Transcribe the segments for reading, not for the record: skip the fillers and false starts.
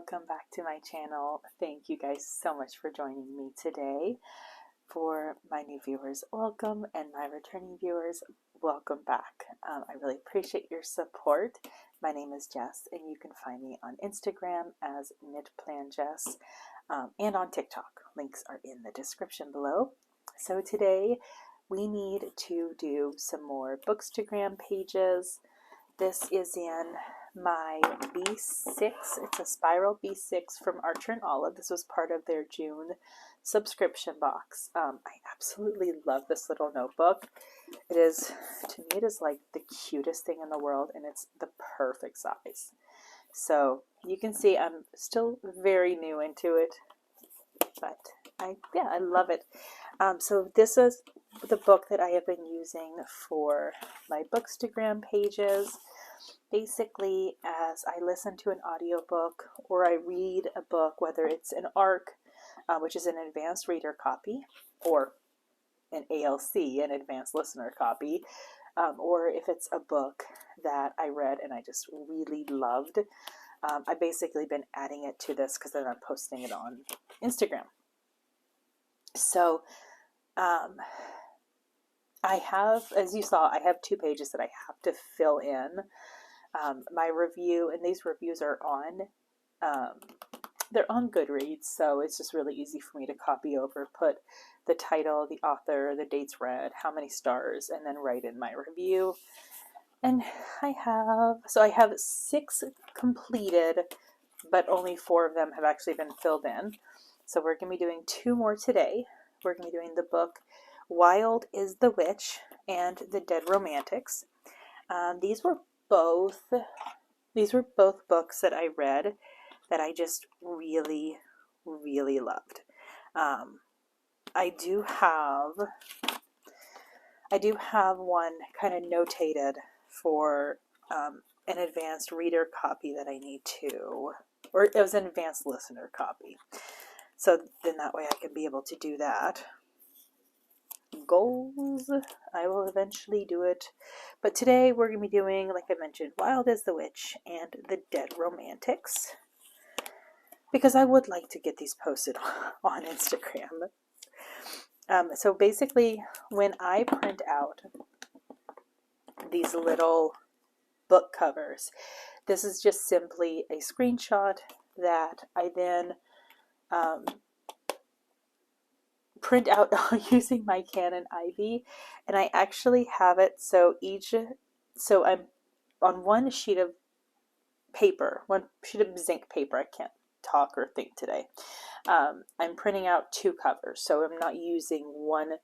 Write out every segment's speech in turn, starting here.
welcome back to my channel. Thank you guys so much for joining me today. For my new viewers, welcome, and my returning viewers, welcome back. I really appreciate your support. My name is Jess, and you can find me on Instagram as KnitPlanJess and on TikTok. Links are in the description below. So today we need to do some more Bookstagram pages. This is in my B6. It's a spiral B6 from Archer and Olive. This was part of their June subscription box. I absolutely love this little notebook. It is, to me, it is like the cutest thing in the world, and it's the perfect size. So you can see I'm still very new into it, but I love it. So this is the book that I have been using for my Bookstagram pages. Basically, as I listen to an audiobook or I read a book, whether it's an ARC, which is an advanced reader copy, or an ALC, an advanced listener copy, or if it's a book that I read and I just really loved, I've basically been adding it to this because then I'm posting it on Instagram. So I have, as you saw, I have 2 pages that I have to fill in. My review, and these reviews are on, they're on Goodreads, so it's just really easy for me to copy over, put the title, the author, the dates read, how many stars, and then write in my review. And I have 6 completed, but only 4 of them have actually been filled in. So we're going to be doing 2 more today. We're going to be doing the book Wild is the Witch and The Dead Romantics. These were both books that I read that I just really, really loved. I do have one kind of notated for an advanced reader copy that I need to, or it was an advanced listener copy. So then that way I can be able to do that. Goals, I will eventually do it, but today we're going to be doing, like I mentioned, Wild is the Witch and The Dead Romantics, because I would like to get these posted on Instagram. So basically, when I print out these little book covers, this is just simply a screenshot that I then print out using my Canon Ivy, and I actually have it so I'm on one sheet of paper, one sheet of zinc paper. I can't talk or think today. I'm printing out 2 covers, so I'm not using 1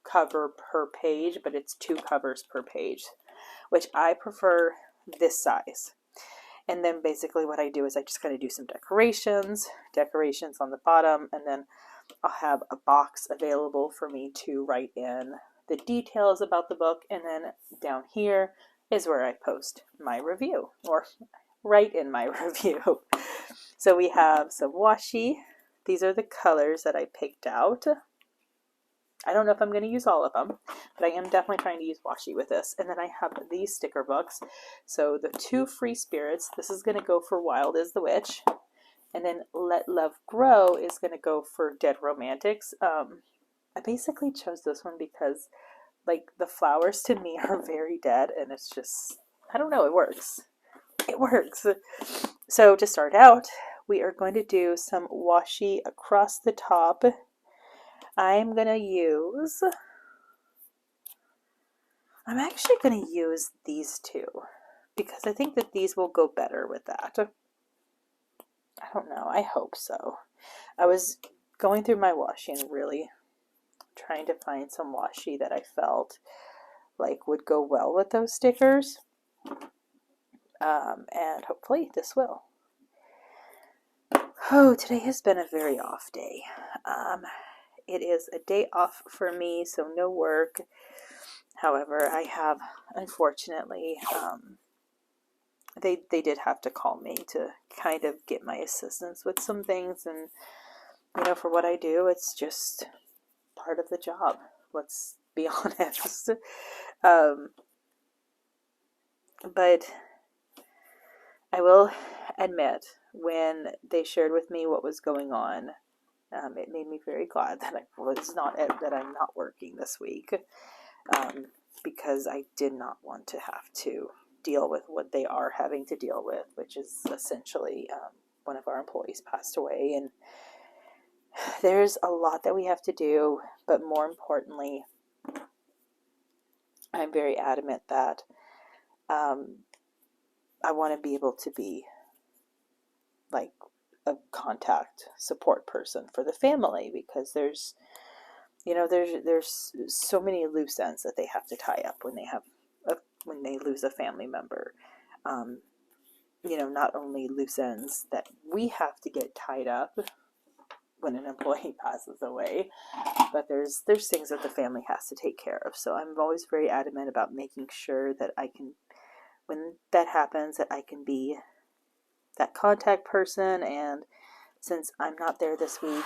cover per page, but it's 2 covers per page, which I prefer this size. And then basically what I do is I just kind of do some decorations on the bottom, and then I'll have a box available for me to write in the details about the book, and then down here is where I post my review, or write in my review. So we have some washi. These are the colors that I picked out. I don't know if I'm going to use all of them, but I am definitely trying to use washi with this. And then I have these sticker books. So the 2 Free Spirits, this is going to go for Wild is the Witch. And then Let Love Grow is going to go for Dead Romantics. I basically chose this one because, like, the flowers to me are very dead, and it's just, I don't know, it works. It works. So to start out, we are going to do some washi across the top. I'm actually going to use these 2 because I think that these will go better with that. I don't know. I hope so. I was going through my washi and really trying to find some washi that I felt like would go well with those stickers. And hopefully this will. Oh, today has been a very off day. It is a day off for me, so no work. However, I have, unfortunately, they did have to call me to kind of get my assistance with some things, and for what I do, it's just part of the job. Let's be honest. But I will admit, when they shared with me what was going on, it made me very glad that I'm not working this week, because I did not want to have to deal with what they are having to deal with, which is essentially one of our employees passed away, and there's a lot that we have to do, but more importantly, I'm very adamant that I want to be able to be like a contact support person for the family, because there's so many loose ends that they have to tie up when they lose a family member. Not only loose ends that we have to get tied up when an employee passes away, but there's things that the family has to take care of. So I'm always very adamant about making sure that I can, when that happens, that I can be that contact person. And since I'm not there this week,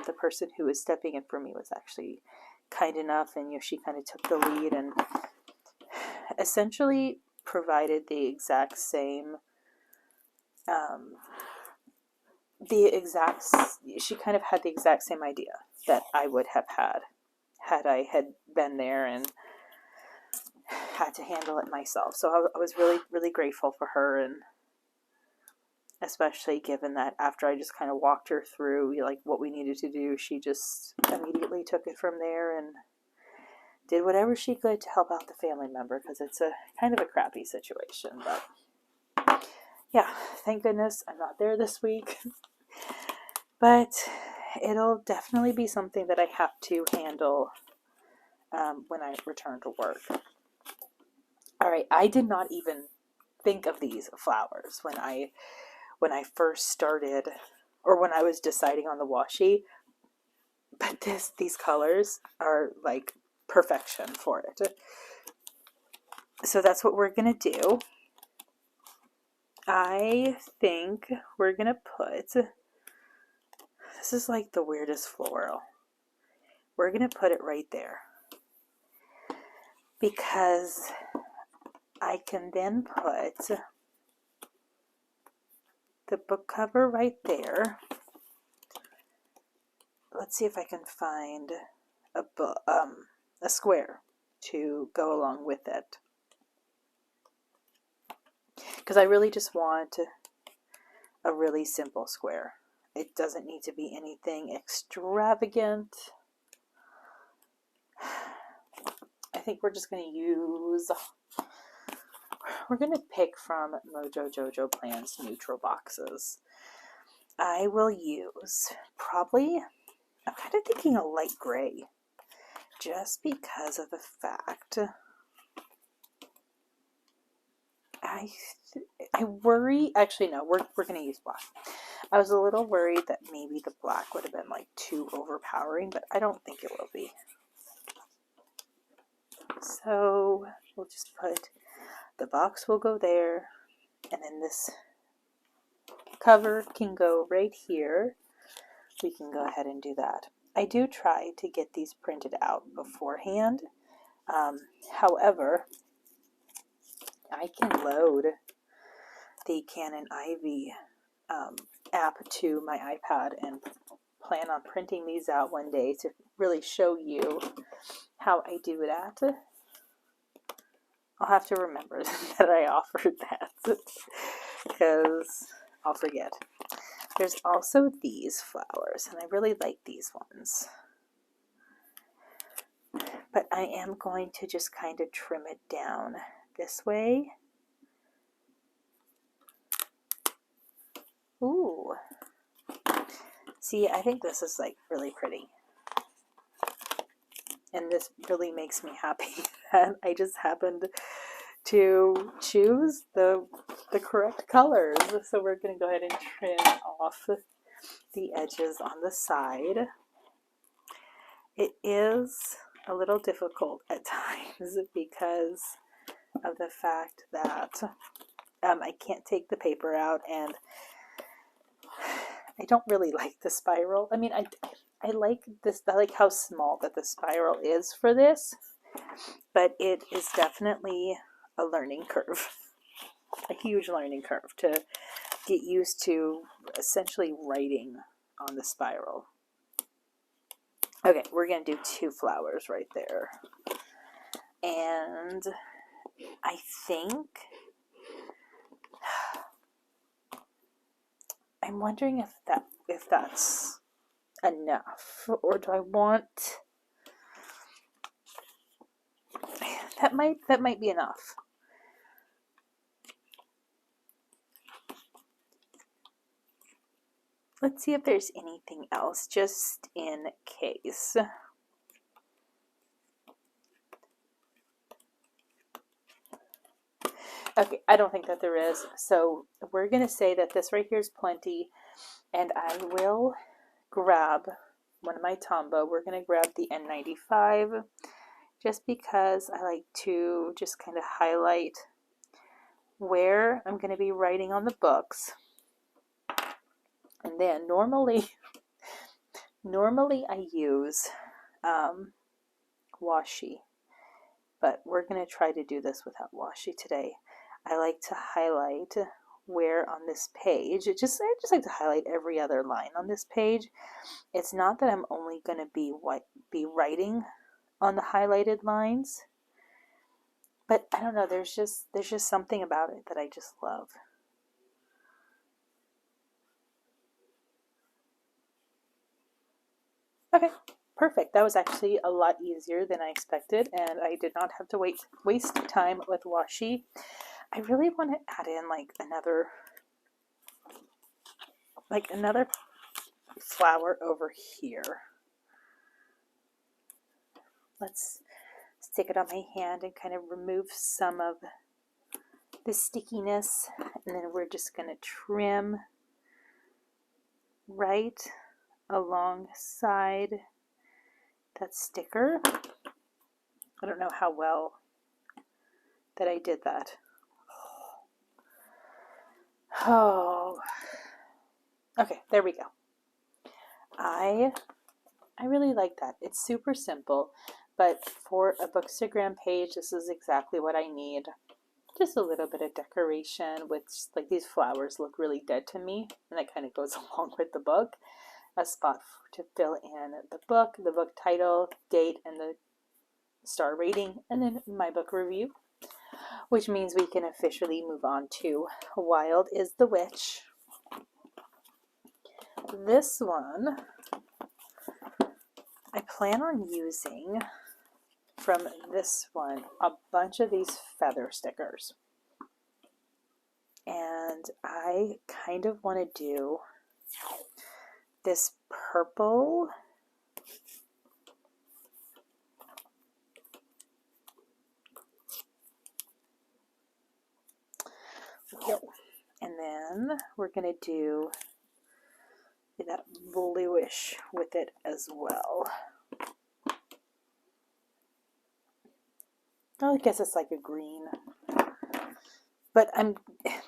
the person who was stepping in for me was actually kind enough, and she kind of took the lead and essentially provided the exact same, she kind of had the exact same idea that I would have had I had been there and had to handle it myself. So I was really, really grateful for her, and especially given that after I just kind of walked her through like what we needed to do, she just immediately took it from there and did whatever she could to help out the family member, because it's a kind of a crappy situation. But yeah, thank goodness I'm not there this week. But it'll definitely be something that I have to handle when I return to work. All right, I did not even think of these flowers when I first started, or when I was deciding on the washi. But these colors are like perfection for it. So that's what we're gonna do. I think we're gonna put, this is like the weirdest floral. We're gonna put it right there, because I can then put the book cover right there. Let's see if I can find a square to go along with it, because I really just want a really simple square. It doesn't need to be anything extravagant. I think we're just going to we're going to pick from Mojo Jojo Plan's neutral boxes. I will use probably, I'm kind of thinking a light gray, just because of the fact I worry, actually no, we're going to use black. I was a little worried that maybe the black would have been like too overpowering, but I don't think it will be. So we'll just put, the box will go there, and then this cover can go right here. We can go ahead and do that. I do try to get these printed out beforehand. However, I can load the Canon Ivy app to my iPad and plan on printing these out one day to really show you how I do that. I'll have to remember that I offered that, because I'll forget. There's also these flowers, and I really like these ones. But I am going to just kind of trim it down this way. Ooh. See, I think this is like really pretty. And this really makes me happy that I just happened to choose the correct colors. So we're going to go ahead and trim off the edges on the side. It is a little difficult at times because of the fact that I can't take the paper out, and I don't really like the spiral. I mean, I like this, I like how small that the spiral is for this, but it is definitely a learning curve, a huge learning curve to get used to essentially writing on the spiral. Okay, we're going to do 2 flowers right there. And I think I'm wondering if that's enough, or do I want that might be enough. Let's see if there's anything else just in case. Okay, I don't think that there is. So we're going to say that this right here is plenty. And I will grab one of my Tombow. We're going to grab the N95 just because I like to just kind of highlight where I'm going to be writing on the books. And then normally I use washi, but we're going to try to do this without washi today. I like to highlight where on this page, I just like to highlight every other line on this page. It's not that I'm only going to be writing on the highlighted lines, but I don't know, there's just something about it that I just love. Okay, perfect. That was actually a lot easier than I expected, and I did not have to waste time with washi. I really want to add in like another flower over here. Let's stick it on my hand and kind of remove some of the stickiness, and then we're just going to trim right alongside that sticker. I don't know how well that I did that. Oh, okay, there we go. I really like that. It's super simple, but for a Bookstagram page, this is exactly what I need. Just a little bit of decoration with, like, these flowers look really dead to me, and that kind of goes along with the book. A spot to fill in the book title, date, and the star rating, and then my book review, which means we can officially move on to Wild is the Witch. This one, I plan on using from this one a bunch of these feather stickers. And I kind of want to do this purple and then we're going to do that bluish with it as well. I guess it's like a green, but I'm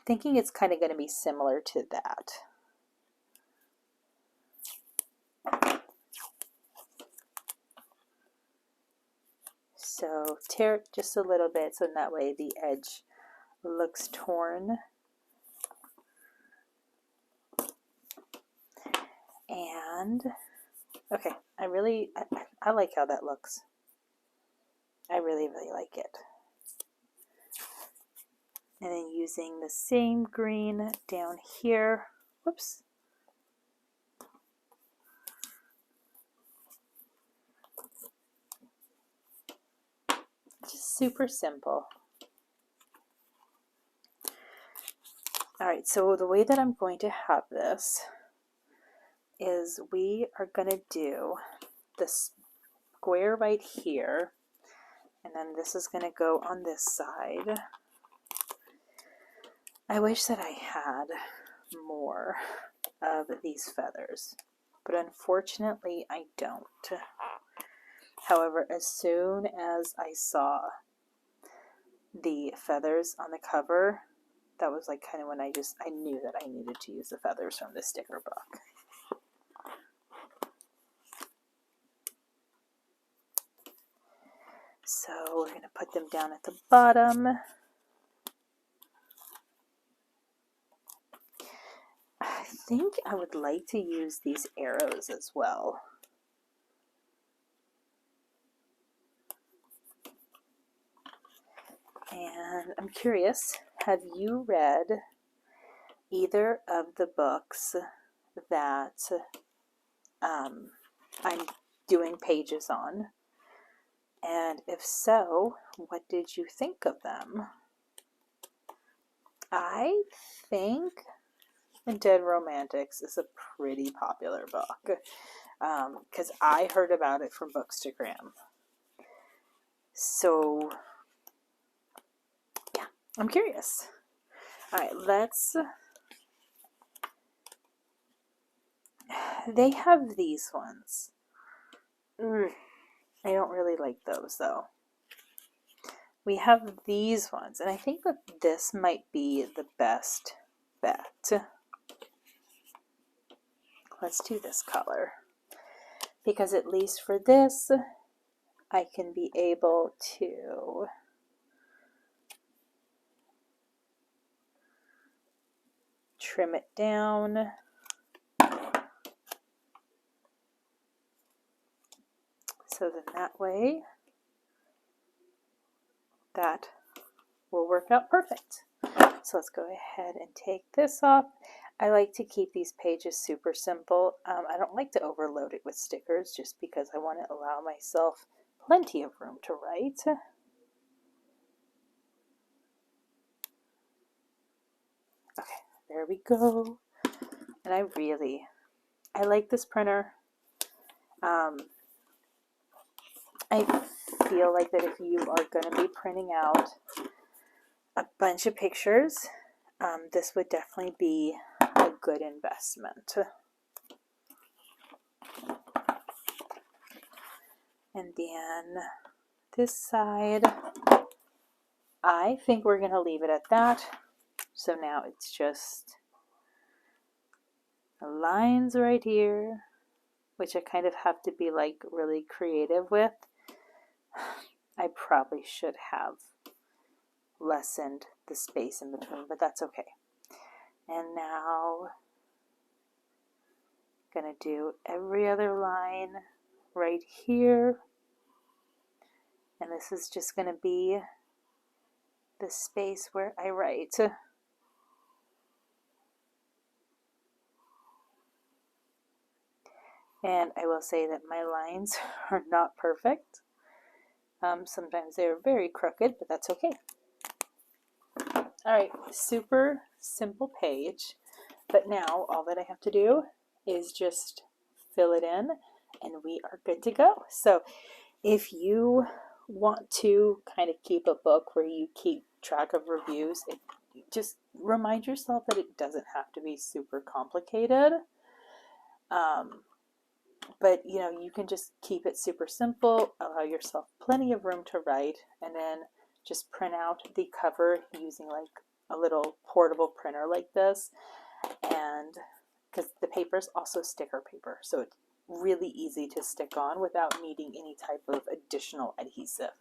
thinking it's kind of going to be similar to that. So tear it just a little bit so that way the edge looks torn. And okay, I like how that looks. I really like it. And then using the same green down here. Whoops. Just super simple. All right, so the way that I'm going to have this is we are going to do the square right here, and then this is going to go on this side. I wish that I had more of these feathers, but unfortunately I don't. However, as soon as I saw the feathers on the cover, that was like kind of when I knew that I needed to use the feathers from the sticker book. So we're going to put them down at the bottom. I think I would like to use these arrows as well. And I'm curious, have you read either of the books that I'm doing pages on? And if so, what did you think of them? I think Dead Romantics is a pretty popular book because I heard about it from Bookstagram. So, yeah, I'm curious. All right, they have these ones. I don't really like those though. We have these ones, and I think that this might be the best bet. Let's do this color, because at least for this, I can be able to trim it down. So then that way, that will work out perfect. So let's go ahead and take this off. I like to keep these pages super simple. I don't like to overload it with stickers just because I want to allow myself plenty of room to write. Okay, there we go. And I like this printer. I feel like that if you are going to be printing out a bunch of pictures, this would definitely be a good investment. And then this side, I think we're going to leave it at that. So now it's just the lines right here, which I kind of have to be like really creative with. I probably should have lessened the space in between, but that's okay. And now I'm going to do every other line right here. And this is just going to be the space where I write. And I will say that my lines are not perfect. Sometimes they're very crooked, but that's okay. All right, super simple page. But now all that I have to do is just fill it in and we are good to go. So if you want to kind of keep a book where you keep track of reviews, just remind yourself that it doesn't have to be super complicated. But you know, you can just keep it super simple, allow yourself plenty of room to write, and then just print out the cover using like a little portable printer like this. And because the paper is also sticker paper, so it's really easy to stick on without needing any type of additional adhesive.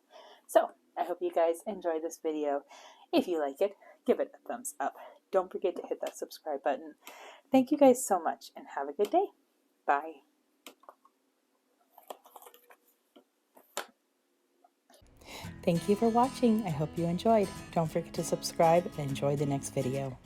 So I hope you guys enjoy this video. If you like it, give it a thumbs up. Don't forget to hit that subscribe button. Thank you guys so much and have a good day. Bye. Thank you for watching. I hope you enjoyed. Don't forget to subscribe and enjoy the next video.